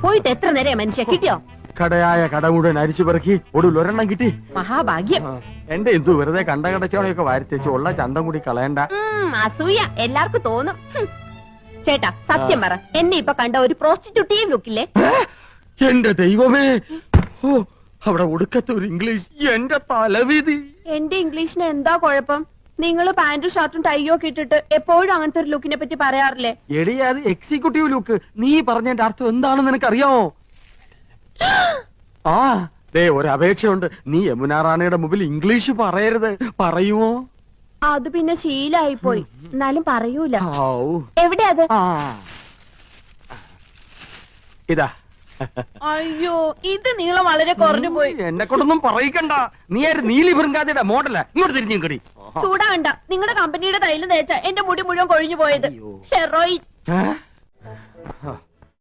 പോയിട്ട് എത്ര നേരം മനുഷ്യ കിട്ടിയോ? കടയായ കട മുഴുവൻ അരിച്ചു പെറുക്കി ഒടുവിൽ ഒരെണ്ണം കിട്ടി. മഹാഭാഗ്യം. എന്റെ എന്തു വെറുതെ കണ്ട കടച്ചവണയൊക്കെ വാരിത്തേച്ച് ഉള്ള ചന്തം കൂടി കളയണ്ട. അസൂയ എല്ലാവർക്കും തോന്നും. ചേട്ടാ സത്യം പറ, എന്നെ ഇപ്പൊ കണ്ട ഒരു പ്രോസ്റ്റിറ്റ്യൂട്ടീവ് ലുക്കില്ലേ? എന്റെ ദൈവമേ, അവിടെ ഒടുക്കത്തെ ഒരു ഇംഗ്ലീഷ്. എന്റെ തലവിധി. എന്റെ ഇംഗ്ലീഷിന് എന്താ കുഴപ്പം? നിങ്ങള് പാന്റും ഷർട്ടും ടൈയോ ഒക്കെ ഇട്ടിട്ട് എപ്പോഴും അങ്ങനത്തെ ഒരു ലുക്കിനെ പറ്റി പറയാറില്ലേ? എടി അത് എക്സിക്യൂട്ടീവ് ലുക്ക്. നീ പറഞ്ഞതിന്റെ അർത്ഥം എന്താണെന്ന് നിനക്കറിയാമോ? ആ ദേ ഒരു അപേക്ഷയുണ്ട്. നീ യമുന റാണിയുടെ മുമ്പിൽ ഇംഗ്ലീഷ് പറയരുത്. പറയുമോ? അത് പിന്നെ ശീലായിപ്പോയി. എന്നാലും പറയൂല. എവിടെ അത്? ഇതാ. അയ്യോ, ഇത് നീളം വളരെ കുറഞ്ഞു പോയി. എന്നെ കൊണ്ടൊന്നും പറയിക്കണ്ട. നീ ആര്? നീലി ബൃങ്കാതിയുടെ മോഡലാ. ഇങ്ങോട്ട് തിരിഞ്ഞു കടി. ചൂടാ കണ്ട. നിങ്ങളുടെ കമ്പനിയുടെ തൈല് തേച്ച എന്റെ മുടി മുഴുവൻ കൊഴിഞ്ഞു പോയത്. ഹെറോയിൻ.